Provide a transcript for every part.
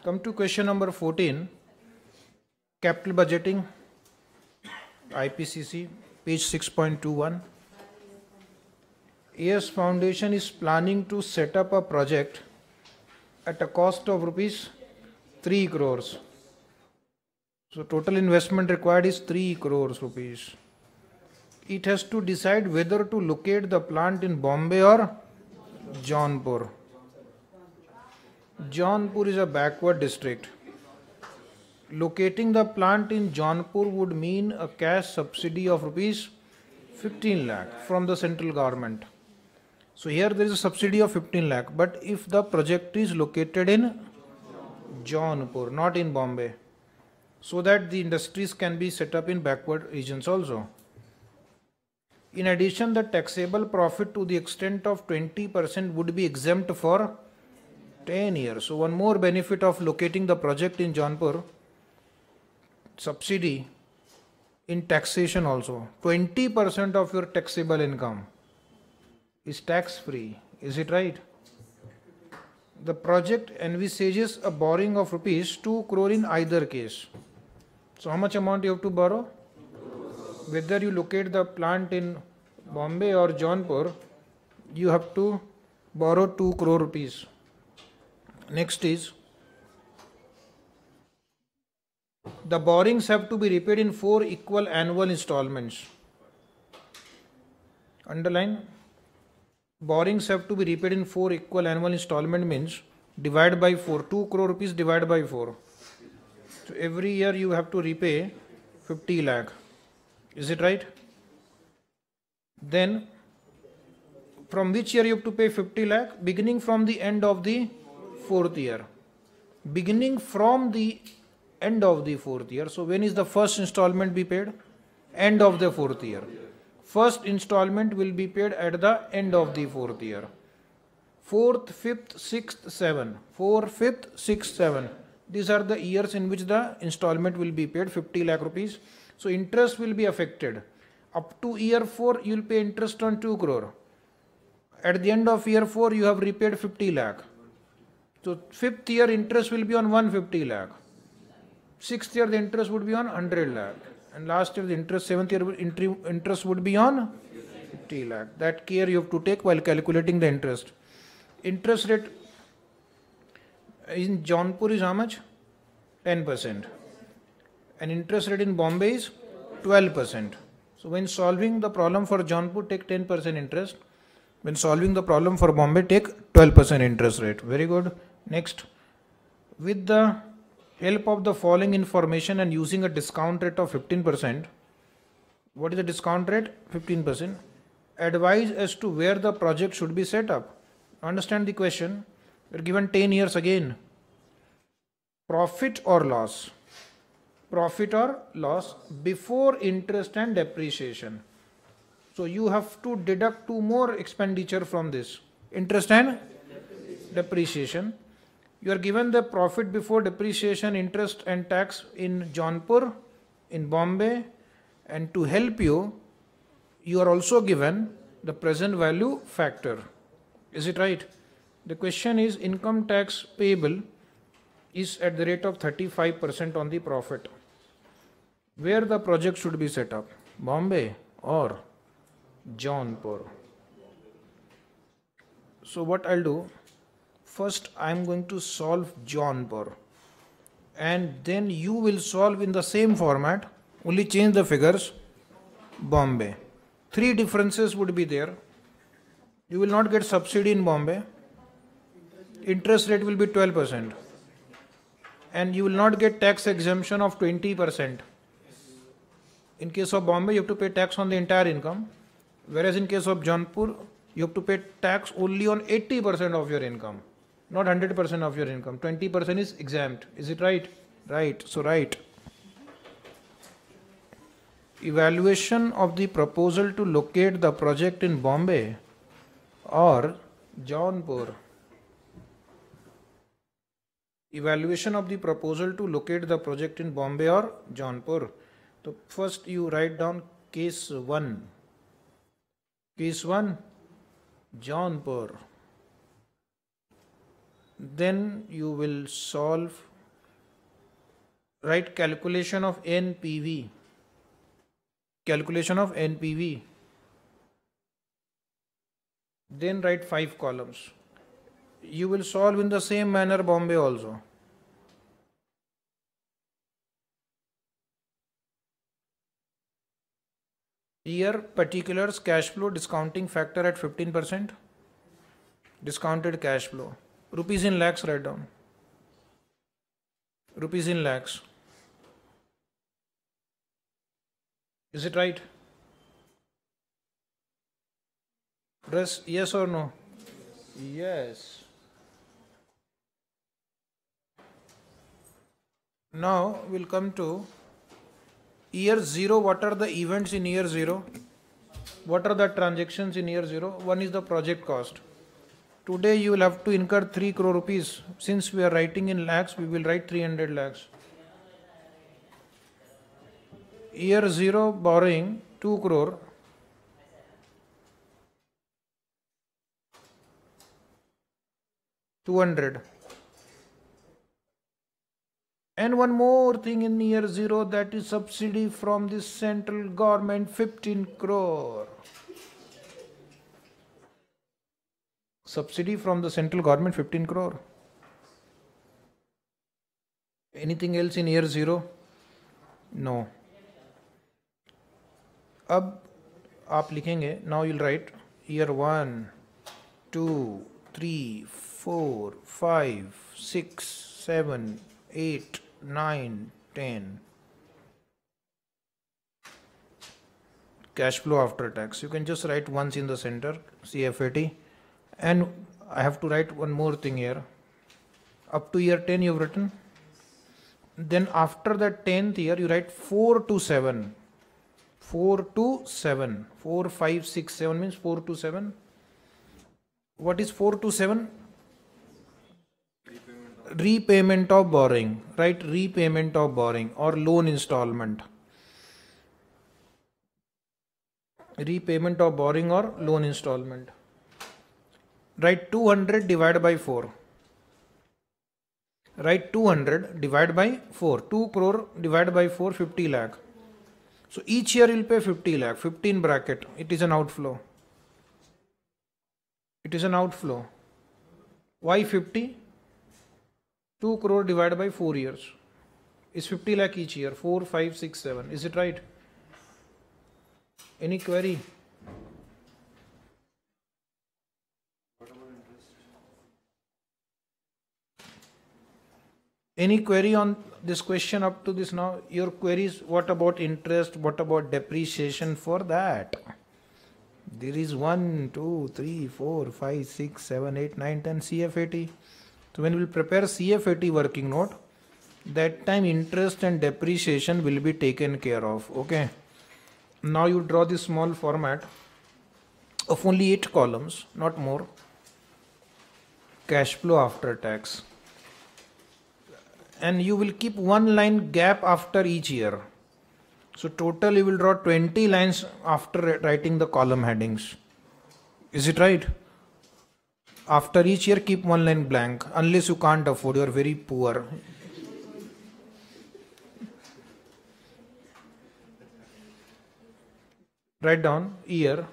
Come to question number 14, capital budgeting, IPCC, page 6.21. AS Foundation is planning to set up a project at a cost of rupees 3 crores. So total investment required is 3 crores rupees. It has to decide whether to locate the plant in Bombay or Jaunpur. Jaunpur is a backward district. Locating the plant in Jaunpur would mean a cash subsidy of rupees 15 lakh from the central government. So here there is a subsidy of 15 lakh, but if the project is located in Jaunpur, not in Bombay, so that the industries can be set up in backward regions also. In addition, the taxable profit to the extent of 20% would be exempt for 10 years. So one more benefit of locating the project in Jaunpur, subsidy in taxation also. 20% of your taxable income is tax free. Is it right? The project envisages a borrowing of rupees 2 crore in either case. So how much amount you have to borrow? Whether you locate the plant in Bombay or Jaunpur, you have to borrow 2 crore rupees. Next is, the borrowings have to be repaid in 4 equal annual installments. Underline, borrowings have to be repaid in 4 equal annual installment means divide by 4, 2 crore rupees divided by 4. So every year you have to repay 50 lakh. Is it right? Then from which year you have to pay 50 lakh? Beginning from the end of the 4th year. Beginning from the end of the 4th year. So when is the first installment be paid? End of the 4th year. First installment will be paid at the end of the 4th year. 4th, 5th, 6th, 7th. 4, 5th, 6th, 7th. These are the years in which the installment will be paid, 50 lakh rupees. So interest will be affected. Up to year 4, you will pay interest on 2 crore. At the end of year 4, you have repaid 50 lakh. So 5th year interest will be on 150 lakh. 6th year the interest would be on 100 lakh. And last year the interest, 7th year interest would be on 50 lakh. That care you have to take while calculating the interest. Interest rate in Jaunpur is how much? 10%. And interest rate in Bombay is 12%. So when solving the problem for Jaunpur, take 10% interest. When solving the problem for Bombay, take 12% interest rate. Very good. Next, with the help of the following information and using a discount rate of 15%, what is the discount rate? 15%. Advise as to where the project should be set up. Understand the question. We are given 10 years again. Profit or loss? Profit or loss before interest and depreciation. So you have to deduct 2 more expenditure from this. Interest and depreciation. You are given the profit before depreciation, interest and tax in Jaunpur, in Bombay, and to help you, you are also given the present value factor. Is it right? The question is, income tax payable is at the rate of 35% on the profit. Where the project should be set up? Bombay or Jaunpur? So what I'll do, first I am going to solve Jaunpur, and then you will solve in the same format, only change the figures, Bombay. 3 differences would be there. You will not get subsidy in Bombay. Interest rate will be 12%. And you will not get tax exemption of 20%. In case of Bombay, you have to pay tax on the entire income. Whereas in case of Jaunpur, you have to pay tax only on 80% of your income. Not 100% of your income. 20% is exempt. Is it right? Right. So right. Evaluation of the proposal to locate the project in Bombay or Jaunpur. Evaluation of the proposal to locate the project in Bombay or Jaunpur. So first you write down case 1. Case 1, Jaunpur. Then you will solve write calculation of NPV. Calculation of NPV. Then write 5 columns. You will solve in the same manner Bombay also. Year particulars, cash flow, discounting factor at 15%. Discounted cash flow. Rupees in lakhs, write down. Rupees in lakhs. Is it right? Press yes or no? Yes. Now we'll come to year 0. What are the events in year 0? What are the transactions in year 0? One is the project cost. Today you will have to incur 3 crore rupees. Since we are writing in lakhs, we will write 300 lakhs. Year 0 borrowing 2 crore. $200. And one more thing in year 0, that is subsidy from the central government, 15 crore. Subsidy from the central government, 15 crore. Anything else in year 0? No. अब आप लिखेंगे, now you'll write year 1, 2, 3, 4, 5, 6, 7, 8, 9, 10. Cash flow after tax. You can just write once in the center, CFAT. And I have to write one more thing here. Up to year 10 you've written. Then after the 10th year you write 4 to 7. 4 to 7. 4, 5, 6, 7 means 4 to 7. What is 4 to 7? Repayment of borrowing. Right? Repayment of borrowing or loan installment. Repayment of borrowing or loan installment. Write 200 divided by 4. Write 200 divided by 4. 2 crore divided by 4, 50 lakh. So each year you will pay 50 lakh. 15 bracket. It is an outflow. It is an outflow. Why 50? 2 crore divided by 4 years. Is 50 lakh each year. 4, 5, 6, 7. Is it right? Any query? Any query on this question up to this now? Your queries, what about interest? What about depreciation for that? There is 1, 2, 3, 4, 5, 6, 7, 8, 9, 10 CFAT. So when we will prepare CFAT working note, that time interest and depreciation will be taken care of. Okay. Now you draw this small format of only 8 columns, not more. Cash flow after tax. And you will keep one line gap after each year. So total you will draw 20 lines after writing the column headings. Is it right? After each year keep one line blank, unless you can't afford, you are very poor. Write down year.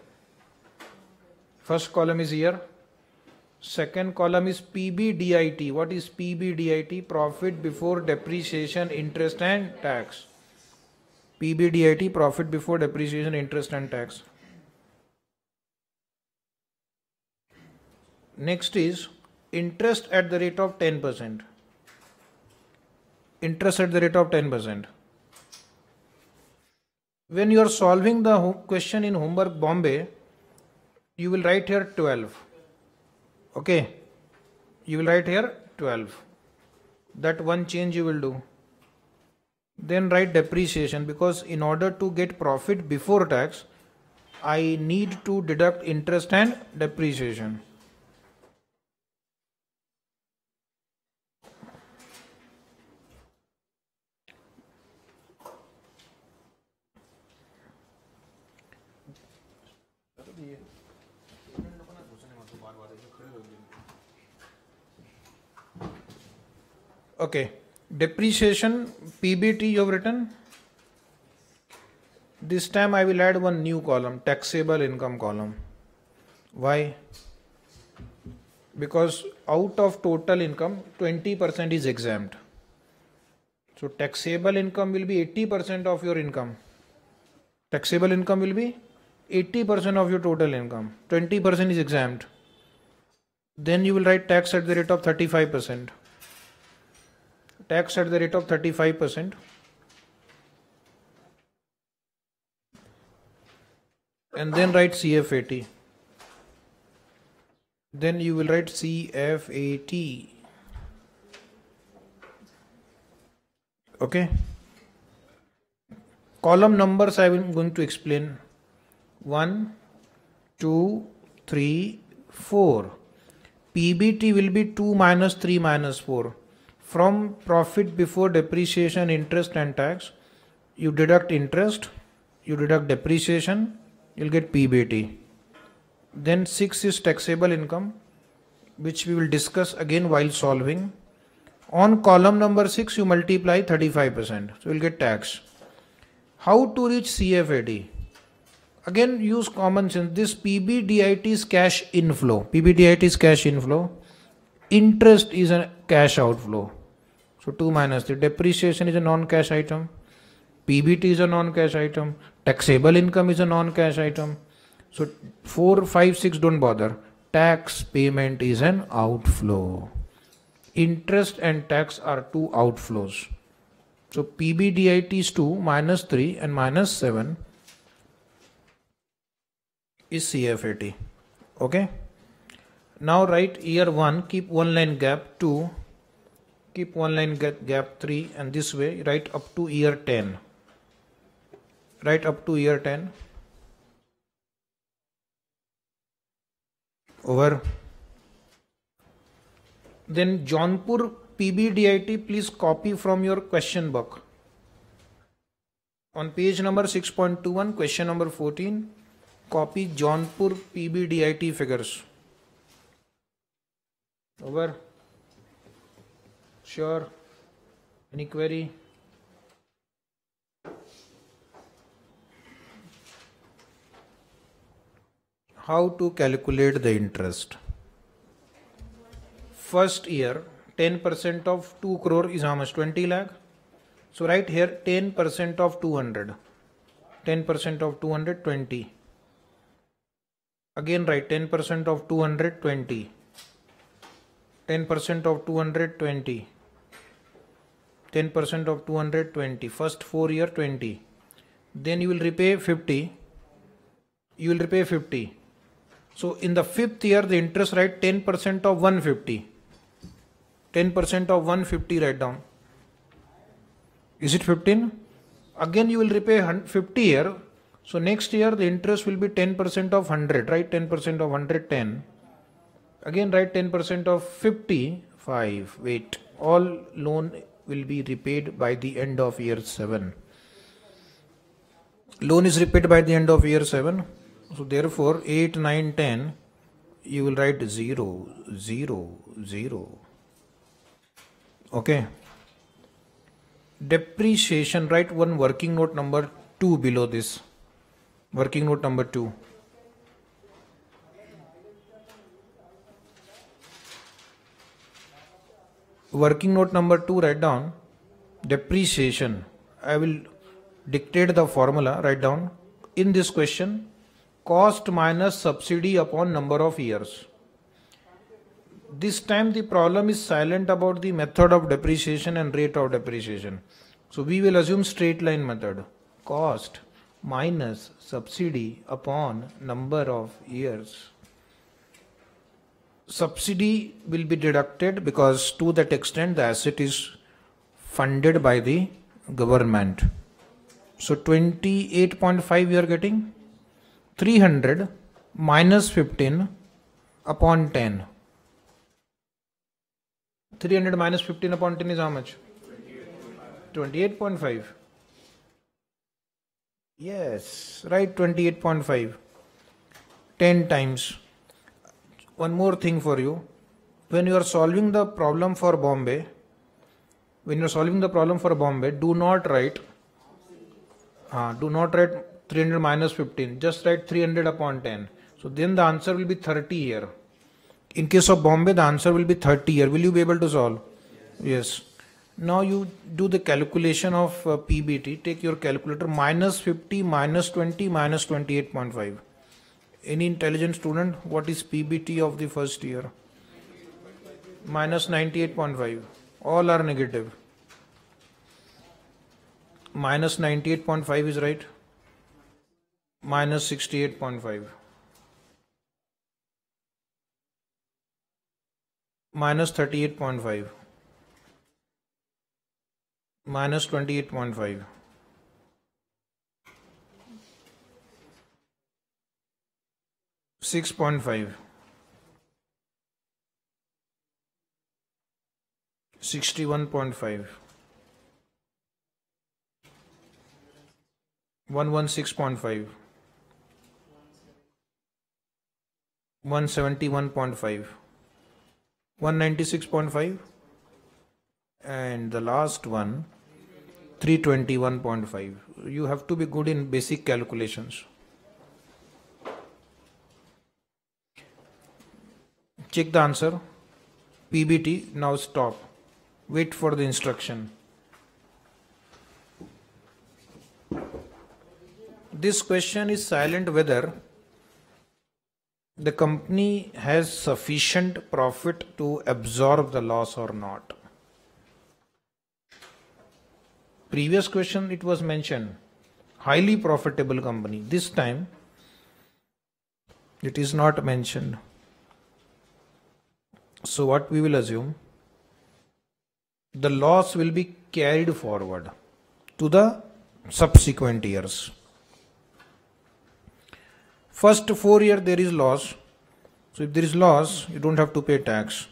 First column is year. Second column is PBDIT. What is PBDIT? Profit before depreciation, interest and tax. PBDIT, profit before depreciation, interest and tax. Next is interest at the rate of 10%. Interest at the rate of 10%. When you are solving the question in homework Bombay, you will write here 12. Okay, you will write here 12. That one change you will do. Then write depreciation, because in order to get profit before tax, I need to deduct interest and depreciation. Okay, Depreciation, PBT you have written. This time I will add one new column, taxable income column. Why? Because out of total income, 20% is exempt. So taxable income will be 80% of your income. Taxable income will be 80% of your total income. 20% is exempt. Then you will write tax at the rate of 35%. Tax at the rate of 35%. And then write CFAT. Then you will write CFAT. Okay. Column numbers I am going to explain. 1, 2, 3, 4. PBT will be 2 minus 3 minus 4. From profit before depreciation, interest and tax, you deduct interest, you deduct depreciation, you'll get PBT. Then 6 is taxable income, which we will discuss again while solving. On column number 6, you multiply 35%. So you'll get tax. How to reach CFAT? Again, use common sense. This PBDIT is cash inflow. PBDIT is cash inflow. Interest is a cash outflow. So 2 minus 3. Depreciation is a non-cash item. PBT is a non-cash item. Taxable income is a non-cash item. So 4, 5, 6 don't bother. Tax payment is an outflow. Interest and tax are two outflows. So PBDIT is 2 minus 3 and minus 7 is CFAT. Okay. Now write year 1, keep one line gap, 2, keep one line gap, 3, and this way write up to year 10. Write up to year 10. Over. Then Jaunpur PBDIT, please copy from your question book. On page number 6.21, question number 14, copy Jaunpur PBDIT figures. Over. Sure. Any query? How to calculate the interest? First year, 10% of 2 crore is how much? 20 lakh. So write here 10% of 200. 10% of 200, 20. Again write 10% of 200, 20. 10% of 200, 20. 10% of 200, 20. First 4 year, 20. Then you will repay 50. You will repay 50. So in the 5th year, the interest write 10% of 150. 10% of 150 write down. Is it 15? Again you will repay 50 year. So next year the interest will be 10% of 100. Right? 10% of 110. Again write 10% of 55. Wait. All loan will be repaid by the end of year 7. Loan is repaid by the end of year 7. So therefore 8, 9, 10 you will write 0, 0, 0. Okay. Depreciation, write one working note number 2 below this. Working note number 2. Working note number 2, write down depreciation. I will dictate the formula, write down. In this question, cost minus subsidy upon number of years. This time the problem is silent about the method of depreciation and rate of depreciation. So we will assume straight line method. Cost minus subsidy upon number of years. Subsidy will be deducted because to that extent the asset is funded by the government. So 28.5 you are getting. 300 minus 15 upon 10. 300 minus 15 upon 10 is how much? 28.5. Yes, right, 28.5. 10 times. One more thing for you. When you are solving the problem for Bombay, When you're solving the problem for Bombay, do not write 300 minus 15. Just write 300 upon 10. So then the answer will be 30 here. In case of Bombay, the answer will be 30 here. Will you be able to solve? Yes. Now you do the calculation of PBT. Take your calculator. Minus 50, minus 20, minus 28.5. Any intelligent student, what is PBT of the first year? Minus 98.5. All are negative. Minus 98.5 is right. Minus 68.5. Minus 38.5. Minus 28.5. $6.5. 61.5. 116.5. 171.5. 196.5. And the last one, 321.5. You have to be good in basic calculations. Check the answer. PBT. Now stop. Wait for the instruction. This question is silent whether the company has sufficient profit to absorb the loss or not. Previous question it was mentioned highly profitable company. This time it is not mentioned. So what we will assume, the loss will be carried forward to the subsequent years. First 4 years there is loss. So if there is loss, you don't have to pay tax.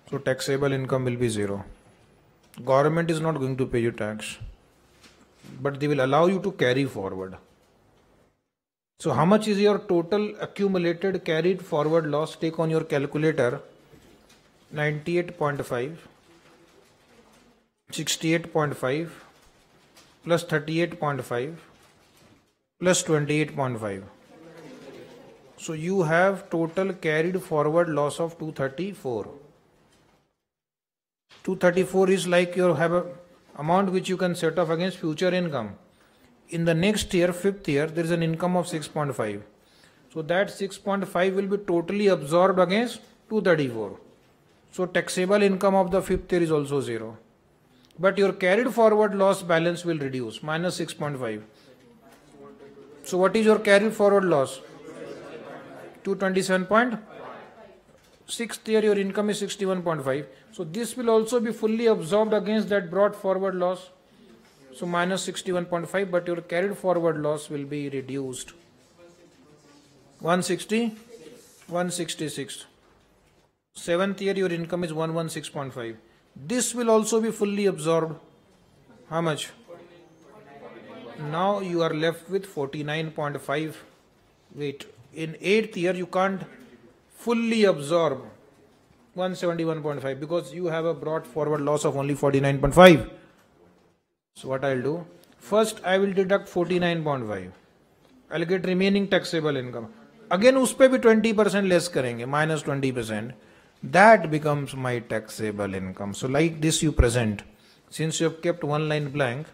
So taxable income will be 0. Government is not going to pay you tax, but they will allow you to carry forward. So how much is your total accumulated carried forward loss? Take on your calculator. 98.5, 68.5 plus 38.5 plus 28.5. So you have total carried forward loss of 234. 234 is like you have a amount which you can set off against future income. In the next year, 5th year, there is an income of 6.5. So that 6.5 will be totally absorbed against 234. So taxable income of the 5th year is also 0. But your carried forward loss balance will reduce, minus 6.5. So what is your carried forward loss? 227. 6th year your income is 61.5. So this will also be fully absorbed against that brought forward loss. So minus 61.5, but your carried forward loss will be reduced. 160, 166. 7th year your income is 116.5. This will also be fully absorbed. How much? Now you are left with 49.5. Wait, in 8th year you can't fully absorb 171.5 because you have a brought forward loss of only 49.5. So what I'll do? First I will deduct 49.5. I'll get remaining taxable income. Again उस पे भी 20% less करेंगे, minus 20%. That becomes my taxable income. So like this you present. Since you have kept one line blank,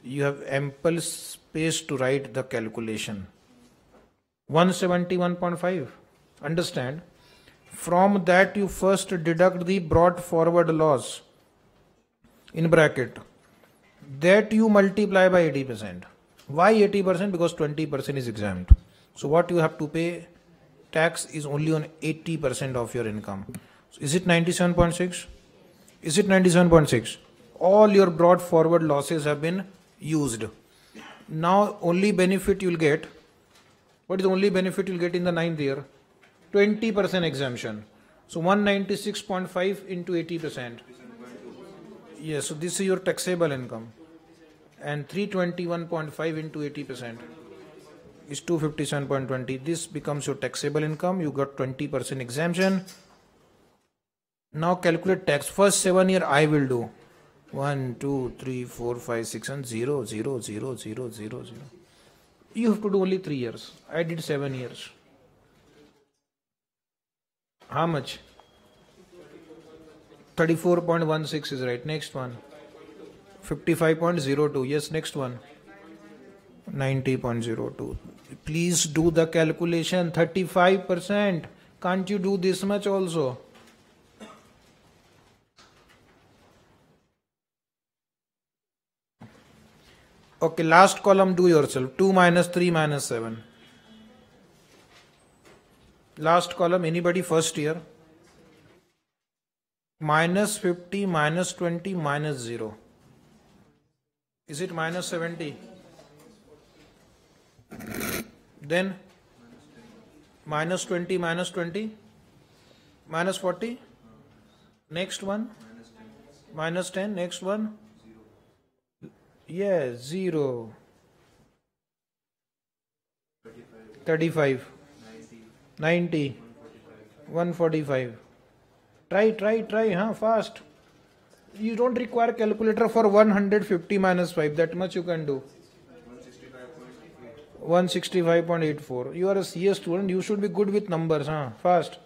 you have ample space to write the calculation. 171.5. Understand? From that you first deduct the brought forward loss in bracket. That you multiply by 80%. Why 80%? Because 20% is exempt. So what you have to pay tax is only on 80% of your income. So is it 97.6? Is it 97.6? All your brought forward losses have been used. Now only benefit you will get. What is the only benefit you will get in the 9th year? 20% exemption. So 196.5 into 80%. Yes, so this is your taxable income. And 321.5 into 80% is 257.20. This becomes your taxable income. You got 20% exemption. Now calculate tax. First 7 year I will do. 1, 2, 3, 4, 5, 6, and 0, 0, 0, 0, 0, 0. You have to do only 3 years. I did 7 years. How much? 34.16 is right. Next one. 55.02. Yes, next one. 90.02. Please do the calculation. 35%. Can't you do this much also? Okay, last column do yourself. 2 minus 3 minus 7. Last column, anybody first year? Minus 50 minus 20 minus 0. Is it minus 70? Then minus 20 minus 20 minus 40. Next one minus 10. Next one, yes, 0. 35 90 145. Try, huh? Fast. You don't require calculator for 150 minus 5. That much you can do. 165.84. You are a CS student. You should be good with numbers, huh? Fast.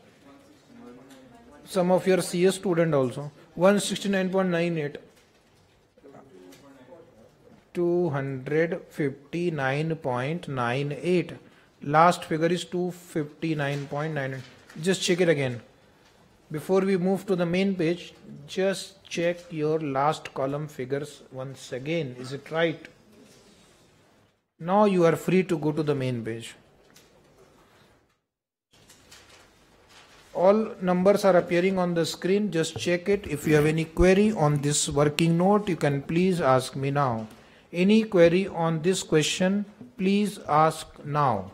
Some of your CS student also. 169.98. 259.98. Last figure is 259.98. Just check it again. Before we move to the main page, just check your last column figures once again. Is it right? Now you are free to go to the main page. All numbers are appearing on the screen. Just check it. If you have any query on this working note, you can please ask me now. Any query on this question, please ask now.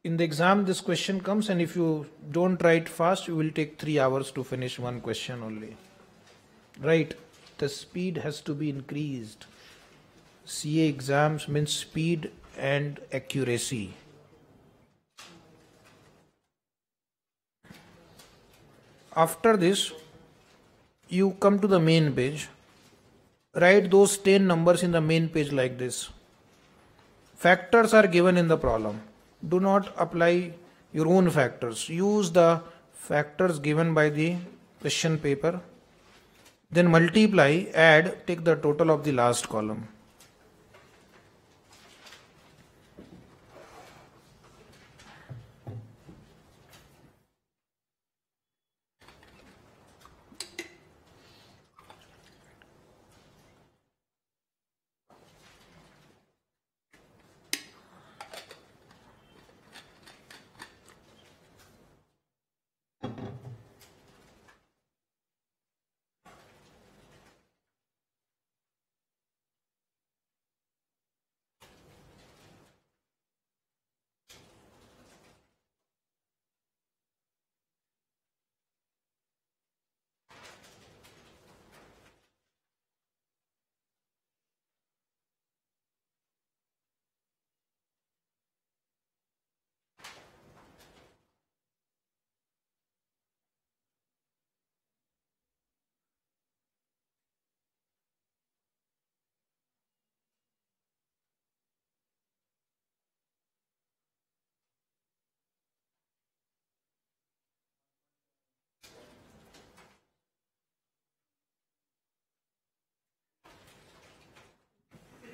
In the exam, this question comes, and if you don't write fast, you will take 3 hours to finish one question only. Right? The speed has to be increased. CA exams means speed and accuracy. After this, you come to the main page. Write those 10 numbers in the main page like this. Factors are given in the problem. Do not apply your own factors. Use the factors given by the question paper. Then multiply, add, take the total of the last column.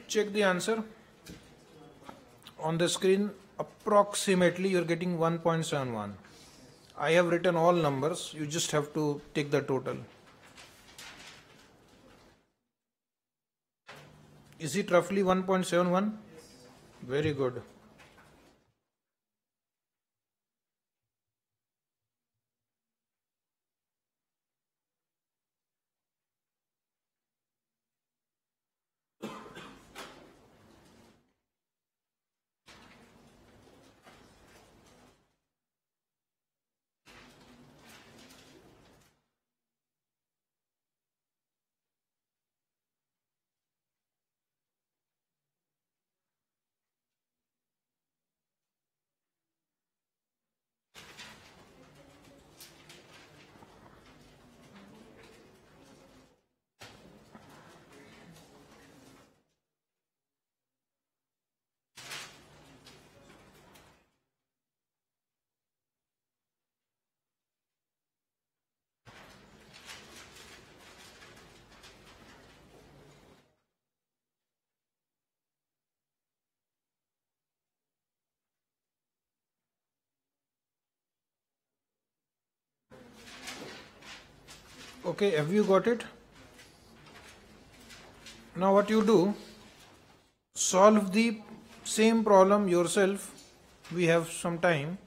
Check the answer. On the screen, approximately you're getting 1.71. I have written all numbers. You just have to take the total. Is it roughly 1.71? Very good. Okay, have you got it? Now what you do, solve the same problem yourself. We have some time.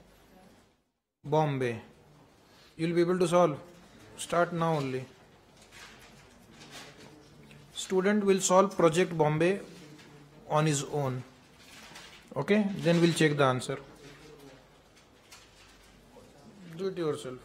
Bombay. You'll be able to solve. Start now only. Student will solve project Bombay on his own. Okay, then we'll check the answer. Do it yourself.